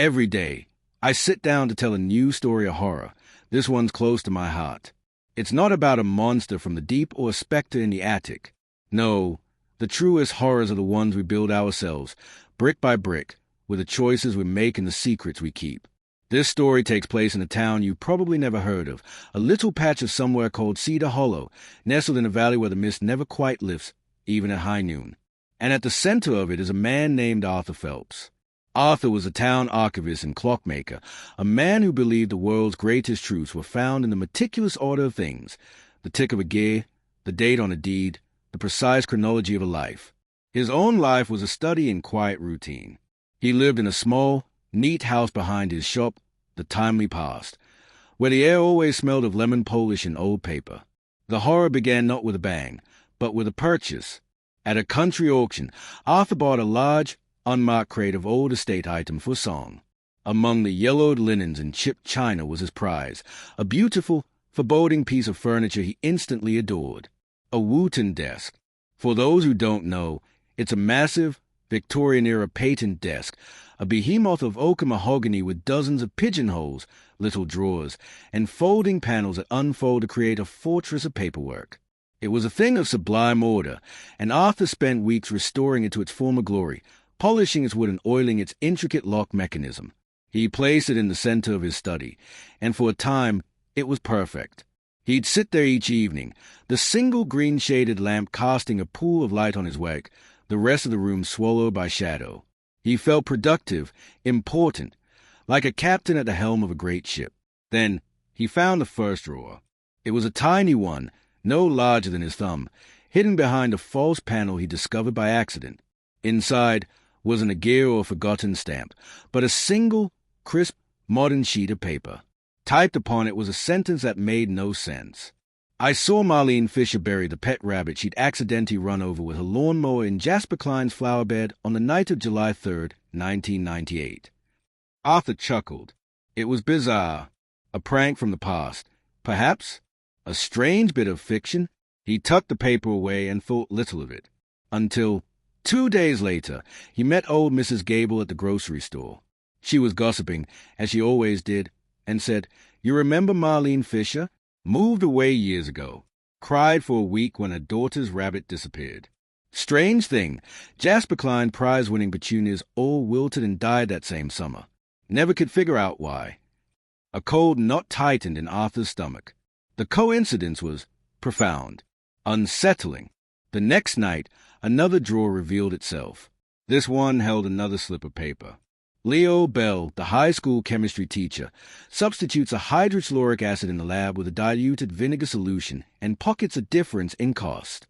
Every day, I sit down to tell a new story of horror. This one's close to my heart. It's not about a monster from the deep or a specter in the attic. No, the truest horrors are the ones we build ourselves, brick by brick, with the choices we make and the secrets we keep. This story takes place in a town you probably never heard of, a little patch of somewhere called Cedar Hollow, nestled in a valley where the mist never quite lifts, even at high noon. And at the center of it is a man named Arthur Phelps. Arthur was a town archivist and clockmaker, a man who believed the world's greatest truths were found in the meticulous order of things, the tick of a gear, the date on a deed, the precise chronology of a life. His own life was a study in quiet routine. He lived in a small, neat house behind his shop, the timely past, where the air always smelled of lemon polish and old paper. The horror began not with a bang, but with a purchase. At a country auction, Arthur bought a large, unmarked crate of old estate items for song. Among the yellowed linens and chipped china was his prize, a beautiful, foreboding piece of furniture he instantly adored. A Wooten desk. For those who don't know, it's a massive, Victorian-era patent desk, a behemoth of oak and mahogany with dozens of pigeonholes, little drawers, and folding panels that unfold to create a fortress of paperwork. It was a thing of sublime order, and Arthur spent weeks restoring it to its former glory, polishing its wood and oiling its intricate lock mechanism. He placed it in the center of his study, and for a time it was perfect. He'd sit there each evening, the single green-shaded lamp casting a pool of light on his work, the rest of the room swallowed by shadow. He felt productive, important, like a captain at the helm of a great ship. Then he found the first drawer. It was a tiny one, no larger than his thumb, hidden behind a false panel he discovered by accident. Inside wasn't a gear or forgotten stamp, but a single, crisp, modern sheet of paper. Typed upon it was a sentence that made no sense. I saw Marlene Fisher bury the pet rabbit she'd accidentally run over with her lawnmower in Jasper Klein's flower bed on the night of July 3rd, 1998. Arthur chuckled. It was bizarre. A prank from the past. Perhaps a strange bit of fiction. He tucked the paper away and thought little of it. Until 2 days later, he met old Mrs. Gable at the grocery store. She was gossiping, as she always did, and said, "You remember Marlene Fisher? Moved away years ago. Cried for a week when her daughter's rabbit disappeared. Strange thing, Jasper Klein prize-winning petunias all wilted and died that same summer. Never could figure out why." A cold knot tightened in Arthur's stomach. The coincidence was profound, unsettling. The next night, another drawer revealed itself. This one held another slip of paper. Leo Bell, the high school chemistry teacher, substitutes a hydrochloric acid in the lab with a diluted vinegar solution and pockets a difference in cost.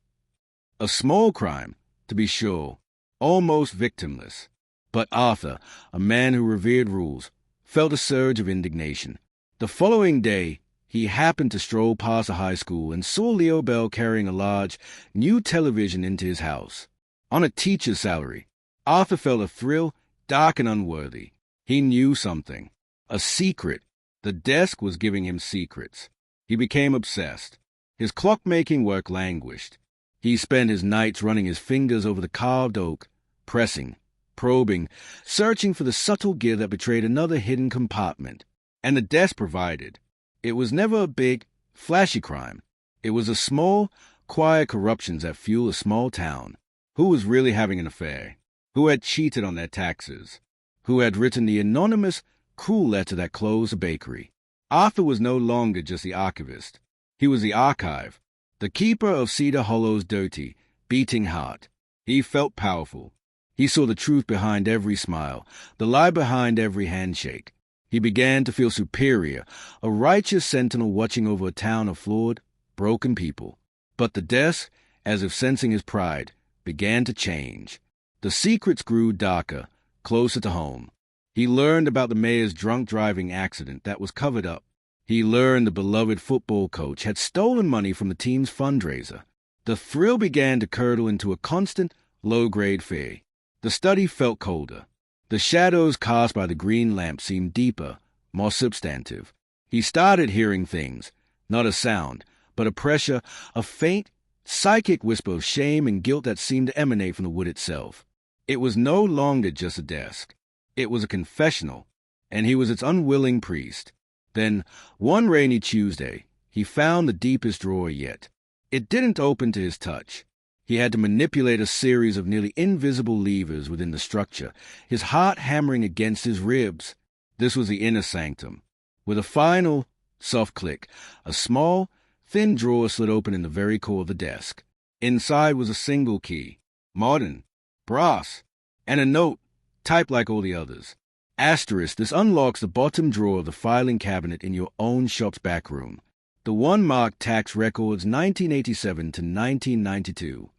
A small crime, to be sure, almost victimless. But Arthur, a man who revered rules, felt a surge of indignation. The following day, he happened to stroll past a high school and saw Leo Bell carrying a large, new television into his house. On a teacher's salary, Arthur felt a thrill, dark and unworthy. He knew something. A secret. The desk was giving him secrets. He became obsessed. His clockmaking work languished. He spent his nights running his fingers over the carved oak, pressing, probing, searching for the subtle gear that betrayed another hidden compartment. And the desk provided. It was never a big, flashy crime. It was a small, quiet corruptions that fuel a small town. Who was really having an affair? Who had cheated on their taxes? Who had written the anonymous, cruel letter that closed the bakery? Arthur was no longer just the archivist. He was the archive, the keeper of Cedar Hollow's dirty, beating heart. He felt powerful. He saw the truth behind every smile, the lie behind every handshake. He began to feel superior, a righteous sentinel watching over a town of flawed, broken people. But the desk, as if sensing his pride, began to change. The secrets grew darker, closer to home. He learned about the mayor's drunk driving accident that was covered up. He learned the beloved football coach had stolen money from the team's fundraiser. The thrill began to curdle into a constant, low-grade fear. The study felt colder. The shadows cast by the green lamp seemed deeper, more substantive. He started hearing things, not a sound, but a pressure, a faint, psychic whisper of shame and guilt that seemed to emanate from the wood itself. It was no longer just a desk. It was a confessional, and he was its unwilling priest. Then, one rainy Tuesday, he found the deepest drawer yet. It didn't open to his touch. He had to manipulate a series of nearly invisible levers within the structure, his heart hammering against his ribs. This was the inner sanctum. With a final, soft click, a small, thin drawer slid open in the very core of the desk. Inside was a single key, modern, brass, and a note, typed like all the others. Asterisk, this unlocks the bottom drawer of the filing cabinet in your own shop's back room. The one marked tax records 1987 to 1992.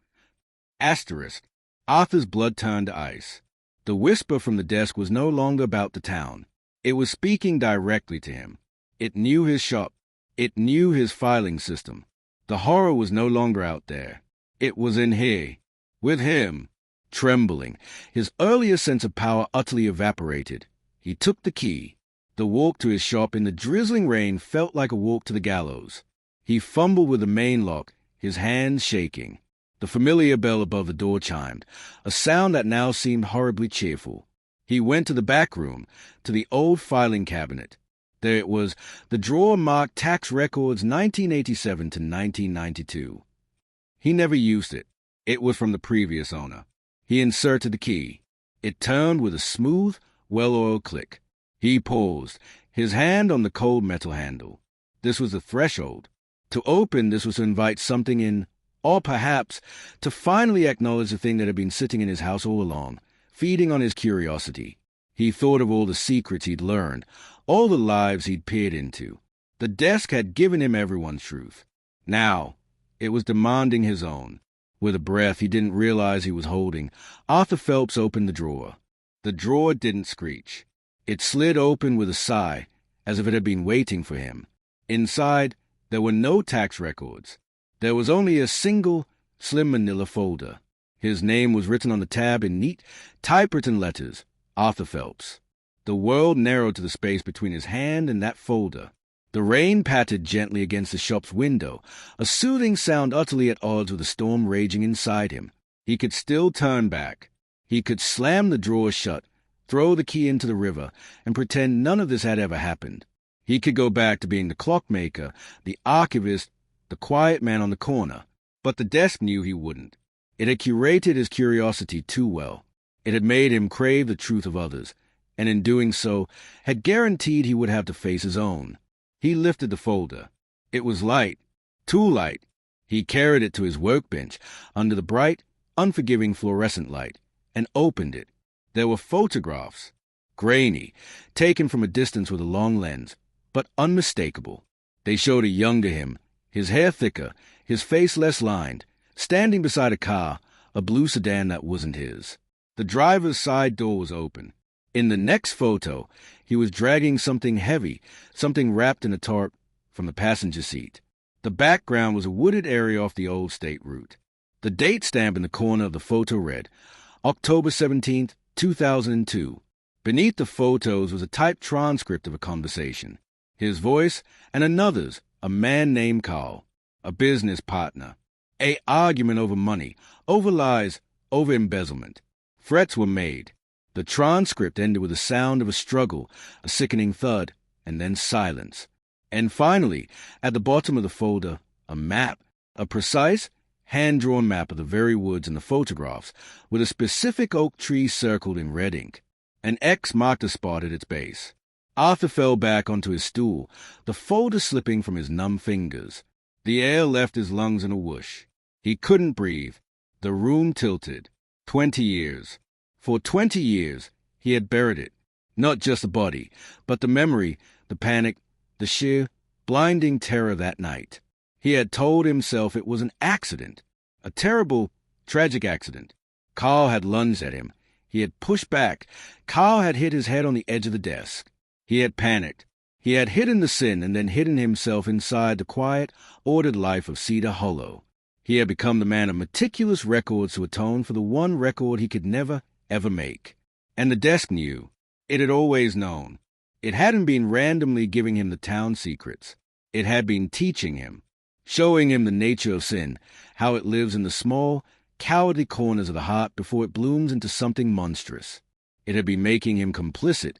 Asterisk, Arthur's blood turned to ice. The whisper from the desk was no longer about the town. It was speaking directly to him. It knew his shop. It knew his filing system. The horror was no longer out there. It was in here, with him. Trembling, his earlier sense of power utterly evaporated. He took the key. The walk to his shop in the drizzling rain felt like a walk to the gallows. He fumbled with the main lock, his hands shaking. The familiar bell above the door chimed, a sound that now seemed horribly cheerful. He went to the back room, to the old filing cabinet. There it was, the drawer marked tax records 1987 to 1992. He never used it. It was from the previous owner. He inserted the key. It turned with a smooth, well-oiled click. He paused, his hand on the cold metal handle. This was the threshold. To open, this was to invite something in, or perhaps to finally acknowledge the thing that had been sitting in his house all along, feeding on his curiosity. He thought of all the secrets he'd learned, all the lives he'd peered into. The desk had given him everyone's truth. Now, it was demanding his own. With a breath he didn't realize he was holding, Arthur Phelps opened the drawer. The drawer didn't screech. It slid open with a sigh, as if it had been waiting for him. Inside, there were no tax records. There was only a single, slim manila folder. His name was written on the tab in neat, typewritten letters, Arthur Phelps. The world narrowed to the space between his hand and that folder. The rain pattered gently against the shop's window, a soothing sound utterly at odds with the storm raging inside him. He could still turn back. He could slam the drawer shut, throw the key into the river, and pretend none of this had ever happened. He could go back to being the clockmaker, the archivist, the quiet man on the corner. But the desk knew he wouldn't. It had curated his curiosity too well. It had made him crave the truth of others, and in doing so, had guaranteed he would have to face his own. He lifted the folder. It was light, too light. He carried it to his workbench under the bright, unforgiving fluorescent light, and opened it. There were photographs, grainy, taken from a distance with a long lens, but unmistakable. They showed a younger him, his hair thicker, his face less lined, standing beside a car, a blue sedan that wasn't his. The driver's side door was open. In the next photo, he was dragging something heavy, something wrapped in a tarp, from the passenger seat. The background was a wooded area off the old state route. The date stamp in the corner of the photo read, October 17th, 2002. Beneath the photos was a typed transcript of a conversation. His voice and another's, a man named Carl, a business partner. A argument over money, over lies, over embezzlement. Threats were made. The transcript ended with the sound of a struggle, a sickening thud, and then silence. And finally, at the bottom of the folder, a map, a precise, hand-drawn map of the very woods in the photographs, with a specific oak tree circled in red ink. An X marked a spot at its base. Arthur fell back onto his stool, the folder slipping from his numb fingers. The air left his lungs in a whoosh. He couldn't breathe. The room tilted. 20 years. For 20 years, he had buried it. Not just the body, but the memory, the panic, the sheer, blinding terror that night. He had told himself it was an accident, a terrible, tragic accident. Carl had lunged at him. He had pushed back. Carl had hit his head on the edge of the desk. He had panicked. He had hidden the sin and then hidden himself inside the quiet, ordered life of Cedar Hollow. He had become the man of meticulous records to atone for the one record he could never, ever make. And the desk knew. It had always known. It hadn't been randomly giving him the town secrets. It had been teaching him, showing him the nature of sin, how it lives in the small, cowardly corners of the heart before it blooms into something monstrous. It had been making him complicit,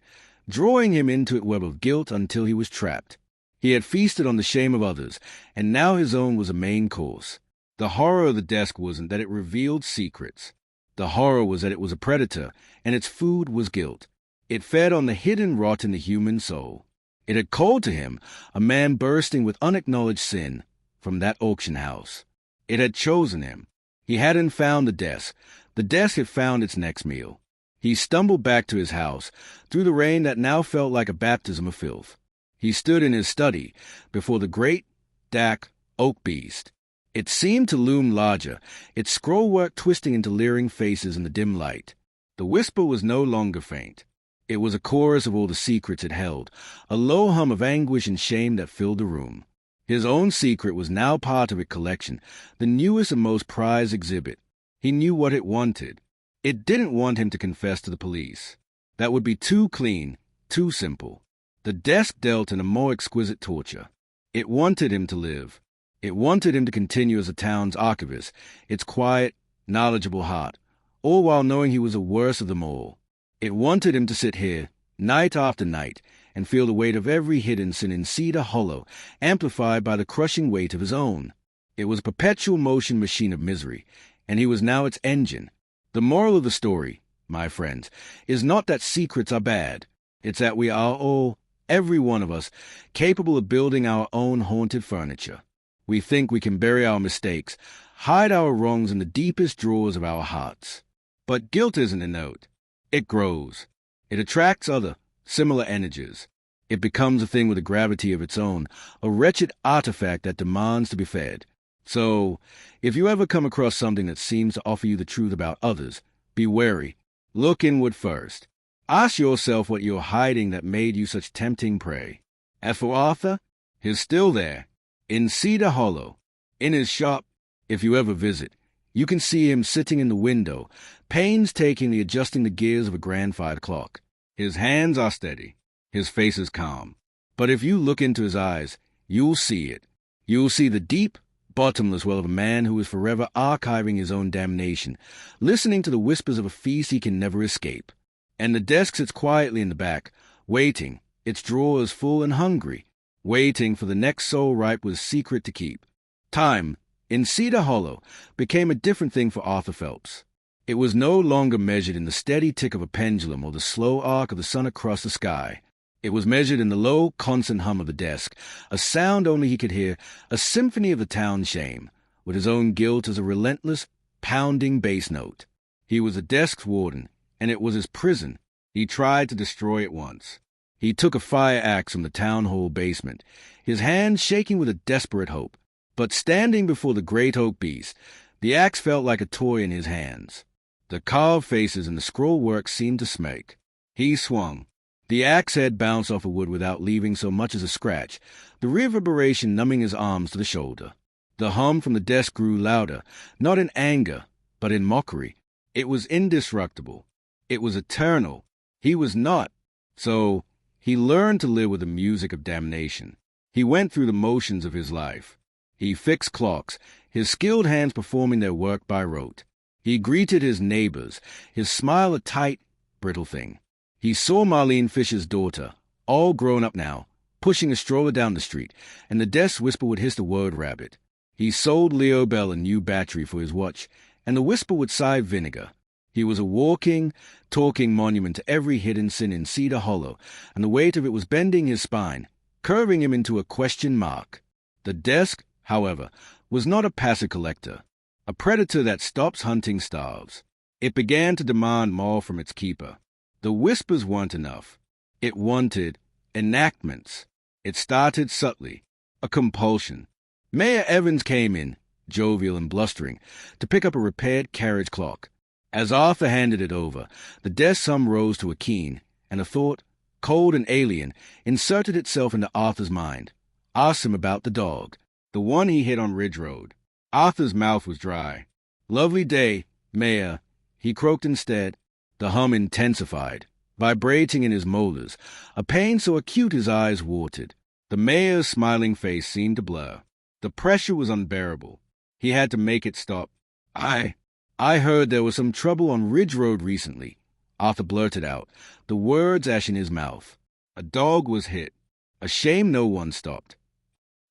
drawing him into its web of guilt until he was trapped. He had feasted on the shame of others, and now his own was a main course. The horror of the desk wasn't that it revealed secrets. The horror was that it was a predator, and its food was guilt. It fed on the hidden rot in the human soul. It had called to him, a man bursting with unacknowledged sin, from that auction house. It had chosen him. He hadn't found the desk. The desk had found its next meal. He stumbled back to his house, through the rain that now felt like a baptism of filth. He stood in his study, before the great, dark oak beast. It seemed to loom larger, its scrollwork twisting into leering faces in the dim light. The whisper was no longer faint. It was a chorus of all the secrets it held, a low hum of anguish and shame that filled the room. His own secret was now part of its collection, the newest and most prized exhibit. He knew what it wanted. It didn't want him to confess to the police. That would be too clean, too simple. The desk dealt in a more exquisite torture. It wanted him to live. It wanted him to continue as the town's archivist, its quiet, knowledgeable heart, all while knowing he was the worst of them all. It wanted him to sit here, night after night, and feel the weight of every hidden sin in Cedar Hollow, amplified by the crushing weight of his own. It was a perpetual motion machine of misery, and he was now its engine. The moral of the story, my friends, is not that secrets are bad. It's that we are all, every one of us, capable of building our own haunted furniture. We think we can bury our mistakes, hide our wrongs in the deepest drawers of our hearts. But guilt isn't a note. It grows. It attracts other, similar energies. It becomes a thing with a gravity of its own, a wretched artifact that demands to be fed. So, if you ever come across something that seems to offer you the truth about others, be wary. Look inward first. Ask yourself what you're hiding that made you such tempting prey. As for Arthur, he's still there, in Cedar Hollow, in his shop. If you ever visit, you can see him sitting in the window, painstakingly adjusting the gears of a grandfather clock. His hands are steady. His face is calm. But if you look into his eyes, you'll see it. You'll see the deep, bottomless well of a man who is forever archiving his own damnation, listening to the whispers of a feast he can never escape. And the desk sits quietly in the back, waiting, its drawers full and hungry, waiting for the next soul ripe with a secret to keep. Time, in Cedar Hollow, became a different thing for Arthur Phelps. It was no longer measured in the steady tick of a pendulum or the slow arc of the sun across the sky. It was measured in the low, constant hum of the desk, a sound only he could hear, a symphony of the town's shame, with his own guilt as a relentless, pounding bass note. He was the desk's warden, and it was his prison. He tried to destroy it once. He took a fire axe from the town hall basement, his hands shaking with a desperate hope. But standing before the great oak beast, the axe felt like a toy in his hands. The carved faces and the scroll work seemed to smake. He swung. The axe head bounced off the wood without leaving so much as a scratch, the reverberation numbing his arms to the shoulder. The hum from the desk grew louder, not in anger, but in mockery. It was indestructible. It was eternal. He was not. So he learned to live with the music of damnation. He went through the motions of his life. He fixed clocks, his skilled hands performing their work by rote. He greeted his neighbors, his smile a tight, brittle thing. He saw Marlene Fisher's daughter, all grown up now, pushing a stroller down the street, and the desk whisper would hiss the word rabbit. He sold Leo Bell a new battery for his watch, and the whisper would sigh vinegar. He was a walking, talking monument to every hidden sin in Cedar Hollow, and the weight of it was bending his spine, curving him into a question mark. The desk, however, was not a passive collector. A predator that stops hunting starves. It began to demand more from its keeper. The whispers weren't enough. It wanted enactments. It started subtly, a compulsion. Mayor Evans came in, jovial and blustering, to pick up a repaired carriage clock. As Arthur handed it over, the desk hum rose to a keen, and a thought, cold and alien, inserted itself into Arthur's mind. Asked him about the dog, the one he hit on Ridge Road. Arthur's mouth was dry. "Lovely day, Mayor," he croaked instead. The hum intensified, vibrating in his molars, a pain so acute his eyes watered. The mayor's smiling face seemed to blur. The pressure was unbearable. He had to make it stop. I heard there was some trouble on Ridge Road recently. Arthur blurted out, the words ash in his mouth. A dog was hit. A shame no one stopped.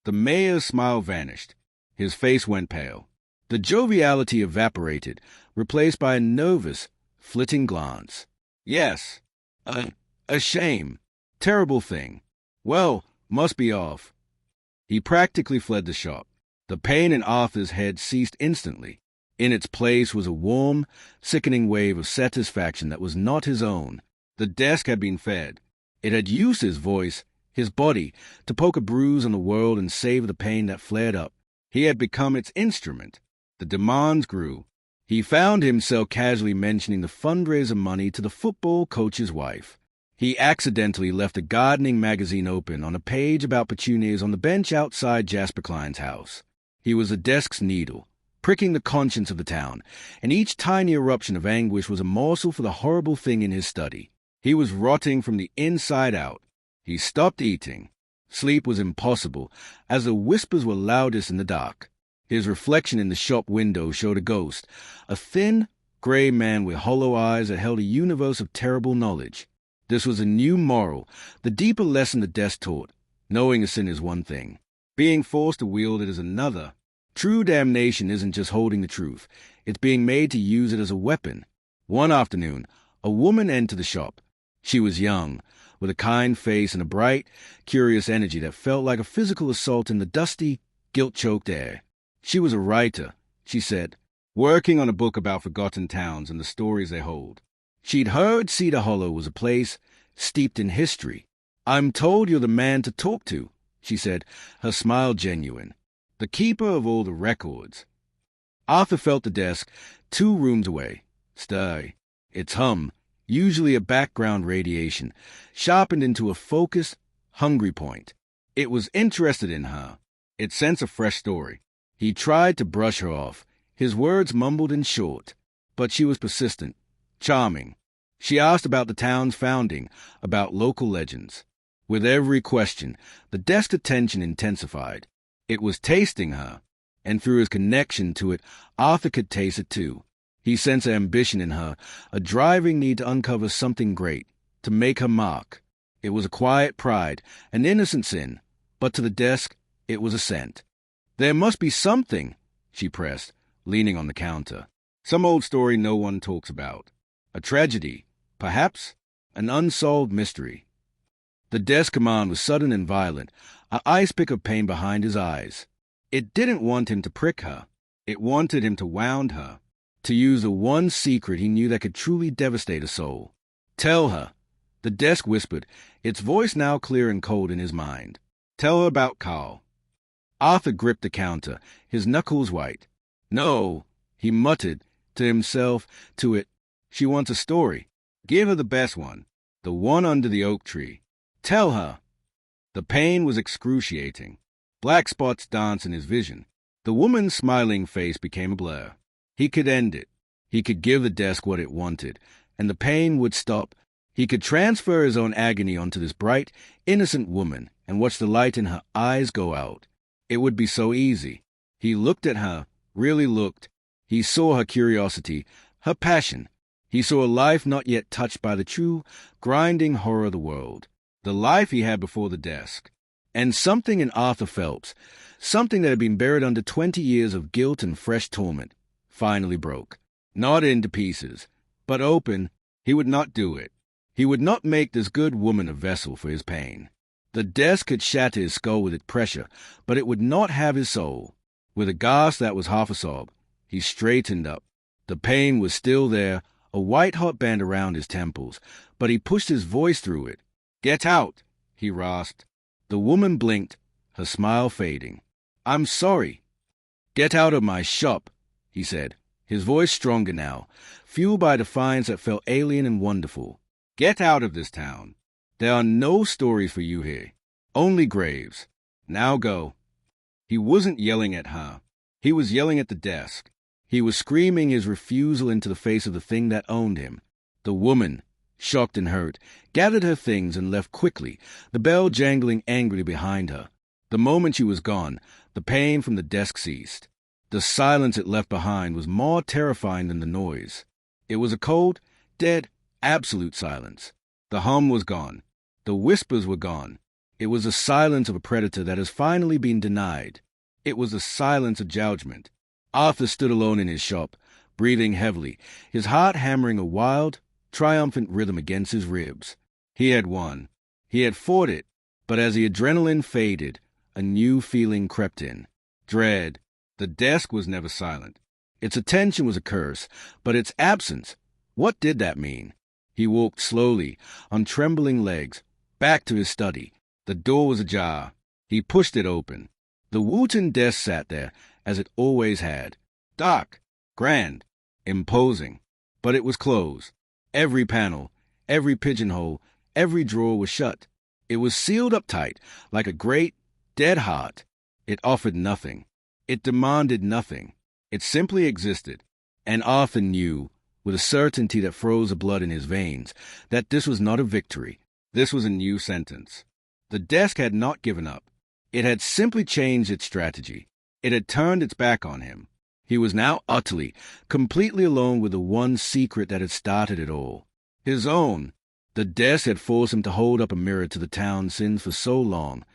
The mayor's smile vanished. His face went pale. The joviality evaporated, replaced by a nervous, flitting glance. Yes, a shame. Terrible thing. Well, must be off. He practically fled the shop. The pain in Arthur's head ceased instantly. In its place was a warm, sickening wave of satisfaction that was not his own. The desk had been fed. It had used his voice, his body, to poke a bruise on the world and save the pain that flared up. He had become its instrument. The demands grew. He found himself casually mentioning the fundraiser money to the football coach's wife. He accidentally left a gardening magazine open on a page about petunias on the bench outside Jasper Klein's house. He was a desk's needle, pricking the conscience of the town, and each tiny eruption of anguish was a morsel for the horrible thing in his study. He was rotting from the inside out. He stopped eating. Sleep was impossible, as the whispers were loudest in the dark. His reflection in the shop window showed a ghost, a thin, gray man with hollow eyes that held a universe of terrible knowledge. This was a new moral, the deeper lesson the desk taught. Knowing a sin is one thing. Being forced to wield it is another. True damnation isn't just holding the truth. It's being made to use it as a weapon. One afternoon, a woman entered the shop. She was young, with a kind face and a bright, curious energy that felt like a physical assault in the dusty, guilt-choked air. She was a writer, she said, working on a book about forgotten towns and the stories they hold. She'd heard Cedar Hollow was a place steeped in history. I'm told you're the man to talk to, she said, her smile genuine. The keeper of all the records. Arthur felt the desk 2 rooms away. Stay. Its hum, usually a background radiation, sharpened into a focused, hungry point. It was interested in her. It sensed a fresh story. He tried to brush her off, his words mumbled and short, but she was persistent, charming. She asked about the town's founding, about local legends. With every question, the desk's attention intensified. It was tasting her, and through his connection to it, Arthur could taste it too. He sensed ambition in her, a driving need to uncover something great, to make her mark. It was a quiet pride, an innocent sin, but to the desk, it was a scent. There must be something, she pressed, leaning on the counter. Some old story no one talks about. A tragedy, perhaps, an unsolved mystery. The desk command was sudden and violent, an ice pick of pain behind his eyes. It didn't want him to prick her. It wanted him to wound her, to use the one secret he knew that could truly devastate a soul. Tell her, the desk whispered, its voice now clear and cold in his mind. Tell her about Carl. Arthur gripped the counter, his knuckles white. No, he muttered, to himself, to it. She wants a story. Give her the best one, the one under the oak tree. Tell her. The pain was excruciating. Black spots danced in his vision. The woman's smiling face became a blur. He could end it. He could give the desk what it wanted, and the pain would stop. He could transfer his own agony onto this bright, innocent woman and watch the light in her eyes go out. It would be so easy. He looked at her, really looked. He saw her curiosity, her passion. He saw a life not yet touched by the true, grinding horror of the world. The life he had before the desk. And something in Arthur Phelps, something that had been buried under 20 years of guilt and fresh torment, finally broke. Not into pieces, but open. He would not do it. He would not make this good woman a vessel for his pain. The desk could shatter his skull with its pressure, but it would not have his soul. With a gasp that was half a sob, he straightened up. The pain was still there, a white-hot band around his temples, but he pushed his voice through it. Get out, he rasped. The woman blinked, her smile fading. I'm sorry. Get out of my shop, he said, his voice stronger now, fueled by defiance that felt alien and wonderful. Get out of this town. There are no stories for you here. Only graves. Now go. He wasn't yelling at her. He was yelling at the desk. He was screaming his refusal into the face of the thing that owned him. The woman, shocked and hurt, gathered her things and left quickly, the bell jangling angrily behind her. The moment she was gone, the pain from the desk ceased. The silence it left behind was more terrifying than the noise. It was a cold, dead, Absolute silence. The hum was gone. The whispers were gone. It was the silence of a predator that has finally been denied. It was the silence of judgment. Arthur stood alone in his shop, breathing heavily, his heart hammering a wild, triumphant rhythm against his ribs. He had won. He had fought it, but as the adrenaline faded, a new feeling crept in. Dread. The desk was never silent. Its attention was a curse, but its absence, what did that mean? He walked slowly, on trembling legs, back to his study. The door was ajar. He pushed it open. The Wooten desk sat there, as it always had. Dark, grand, imposing. But it was closed. Every panel, every pigeonhole, every drawer was shut. It was sealed up tight, like a great, dead heart. It offered nothing. It demanded nothing. It simply existed. And Arthur knew, with a certainty that froze the blood in his veins, that this was not a victory. This was a new sentence. The desk had not given up. It had simply changed its strategy. It had turned its back on him. He was now utterly, completely alone with the one secret that had started it all. His own. The desk had forced him to hold up a mirror to the town's sins for so long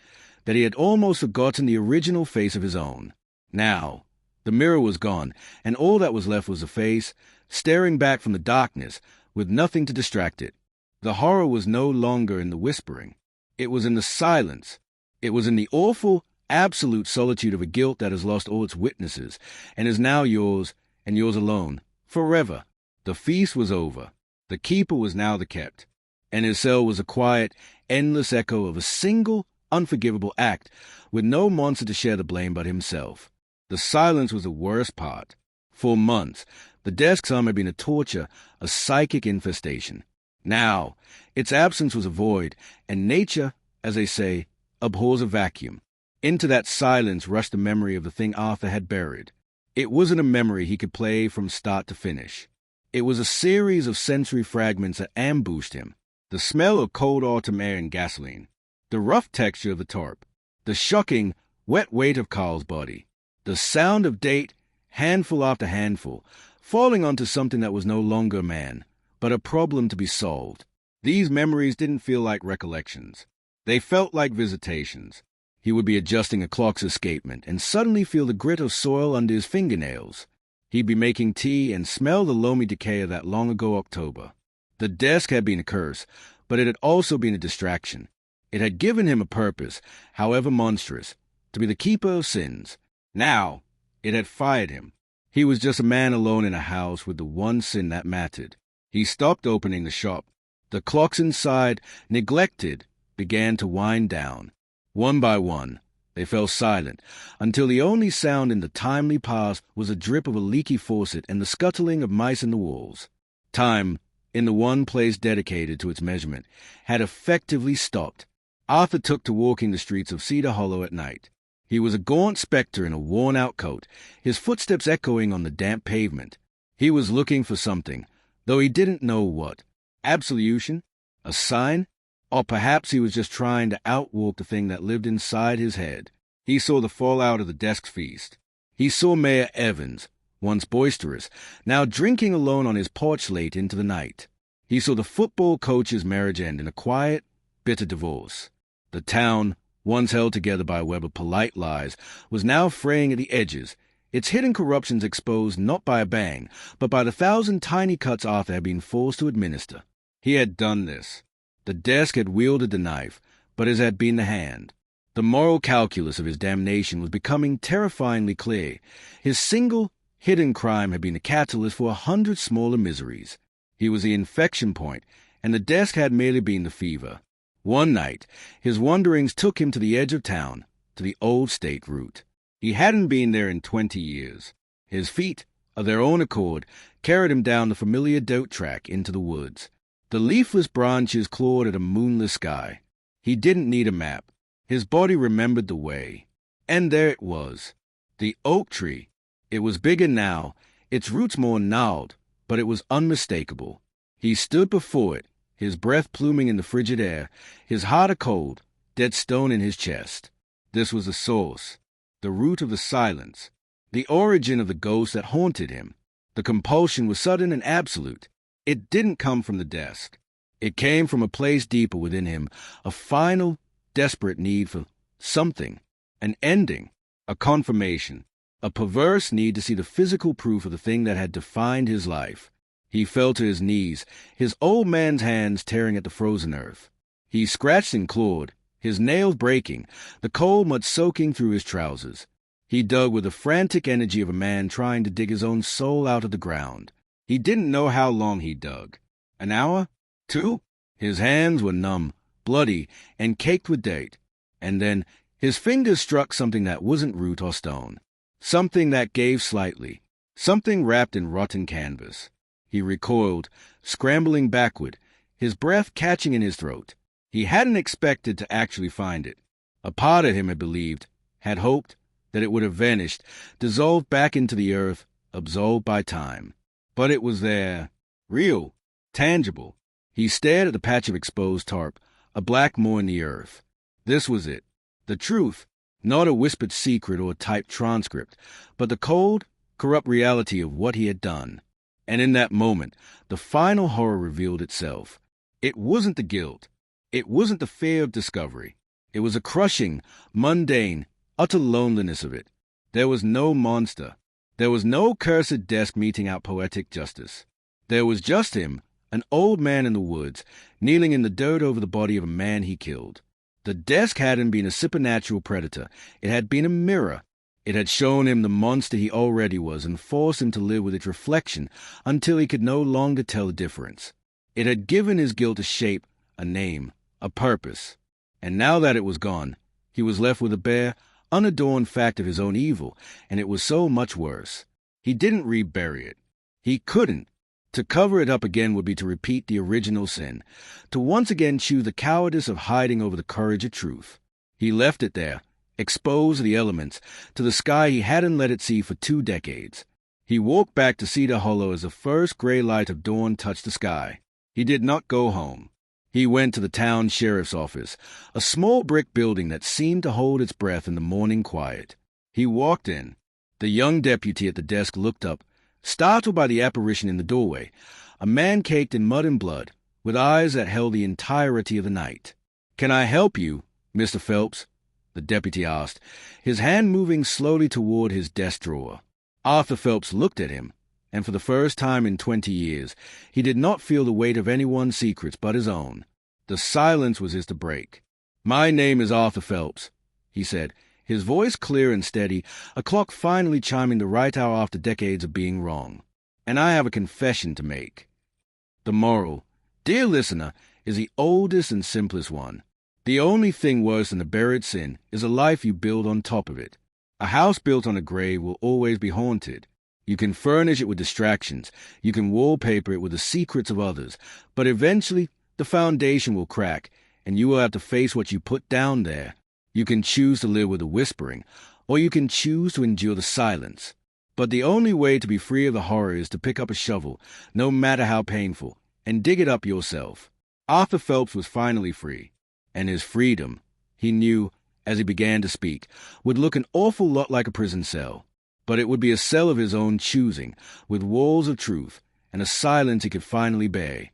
that he had almost forgotten the original face of his own. Now, the mirror was gone, and all that was left was a face, staring back from the darkness, with nothing to distract it. The horror was no longer in the whispering. It was in the silence. It was in the awful, absolute solitude of a guilt that has lost all its witnesses, and is now yours, and yours alone, forever. The feast was over. The keeper was now the kept, and his cell was a quiet, endless echo of a single, unforgivable act, with no monster to share the blame but himself. The silence was the worst part. For months, the desk's hum had been a torture, a psychic infestation. Now, its absence was a void, and nature, as they say, abhors a vacuum. Into that silence rushed the memory of the thing Arthur had buried. It wasn't a memory he could play from start to finish. It was a series of sensory fragments that ambushed him. The smell of cold autumn air and gasoline, the rough texture of the tarp, the shocking, wet weight of Carl's body, the sound of date, handful after handful, falling onto something that was no longer a man, but a problem to be solved. These memories didn't feel like recollections. They felt like visitations. He would be adjusting a clock's escapement and suddenly feel the grit of soil under his fingernails. He'd be making tea and smell the loamy decay of that long-ago October. The desk had been a curse, but it had also been a distraction. It had given him a purpose, however monstrous, to be the keeper of sins. Now, it had fired him. He was just a man alone in a house with the one sin that mattered. He stopped opening the shop. The clocks inside, neglected, began to wind down. One by one, they fell silent, until the only sound in the timely past was the drip of a leaky faucet and the scuttling of mice in the walls. Time, in the one place dedicated to its measurement, had effectively stopped. Arthur took to walking the streets of Cedar Hollow at night. He was a gaunt spectre in a worn-out coat, his footsteps echoing on the damp pavement. He was looking for something, though he didn't know what. Absolution? A sign? Or perhaps he was just trying to outwalk the thing that lived inside his head. He saw the fallout of the desk feast. He saw Mayor Evans, once boisterous, now drinking alone on his porch late into the night. He saw the football coach's marriage end in a quiet, bitter divorce. The town, once held together by a web of polite lies, was now fraying at the edges, its hidden corruptions exposed not by a bang, but by the 1,000 tiny cuts Arthur had been forced to administer. He had done this. The desk had wielded the knife, but as had been the hand. The moral calculus of his damnation was becoming terrifyingly clear. His single, hidden crime had been the catalyst for 100 smaller miseries. He was the infection point, and the desk had merely been the fever. One night, his wanderings took him to the edge of town, to the old state route. He hadn't been there in 20 years. His feet, of their own accord, carried him down the familiar dirt track into the woods. The leafless branches clawed at a moonless sky. He didn't need a map. His body remembered the way. And there it was. The oak tree. It was bigger now, its roots more gnarled, but it was unmistakable. He stood before it, his breath pluming in the frigid air, his heart a cold, dead stone in his chest. This was the source, the root of the silence, the origin of the ghost that haunted him. The compulsion was sudden and absolute. It didn't come from the desk. It came from a place deeper within him, a final, desperate need for something, an ending, a confirmation, a perverse need to see the physical proof of the thing that had defined his life. He fell to his knees, his old man's hands tearing at the frozen earth. He scratched and clawed, his nails breaking, the cold mud soaking through his trousers. He dug with the frantic energy of a man trying to dig his own soul out of the ground. He didn't know how long he dug. An hour? 2? His hands were numb, bloody, and caked with dirt. And then his fingers struck something that wasn't root or stone. Something that gave slightly. Something wrapped in rotten canvas. He recoiled, scrambling backward, his breath catching in his throat. He hadn't expected to actually find it. A part of him had believed, had hoped, that it would have vanished, dissolved back into the earth, absorbed by time. But it was there, real, tangible. He stared at the patch of exposed tarp, a black moor in the earth. This was it. The truth, not a whispered secret or a typed transcript, but the cold, corrupt reality of what he had done. And in that moment, the final horror revealed itself. It wasn't the guilt. It wasn't the fear of discovery. It was a crushing, mundane, utter loneliness of it. There was no monster. There was no cursed desk meting out poetic justice. There was just him, an old man in the woods, kneeling in the dirt over the body of a man he killed. The desk hadn't been a supernatural predator. It had been a mirror. It had shown him the monster he already was and forced him to live with its reflection until he could no longer tell the difference. It had given his guilt a shape, a name, a purpose. And now that it was gone, he was left with a bare, unadorned fact of his own evil, and it was so much worse. He didn't rebury it. He couldn't. To cover it up again would be to repeat the original sin, to once again choose the cowardice of hiding over the courage of truth. He left it there, exposed to the elements, to the sky he hadn't let it see for 2 decades. He walked back to Cedar Hollow as the first gray light of dawn touched the sky. He did not go home. He went to the town sheriff's office, a small brick building that seemed to hold its breath in the morning quiet. He walked in. The young deputy at the desk looked up, startled by the apparition in the doorway, a man caked in mud and blood, with eyes that held the entirety of the night. "Can I help you, Mr. Phelps?" the deputy asked, his hand moving slowly toward his desk drawer. Arthur Phelps looked at him, and for the first time in 20 years, he did not feel the weight of anyone's secrets but his own. The silence was his to break. "My name is Arthur Phelps," he said, his voice clear and steady, a clock finally chiming the right hour after decades of being wrong. "And I have a confession to make." The moral, dear listener, is the oldest and simplest one. The only thing worse than a buried sin is a life you build on top of it. A house built on a grave will always be haunted. You can furnish it with distractions, you can wallpaper it with the secrets of others, but eventually the foundation will crack, and you will have to face what you put down there. You can choose to live with the whispering, or you can choose to endure the silence. But the only way to be free of the horror is to pick up a shovel, no matter how painful, and dig it up yourself. Arthur Phelps was finally free, and his freedom, he knew, as he began to speak, would look an awful lot like a prison cell. But it would be a cell of his own choosing, with walls of truth, and a silence he could finally bear.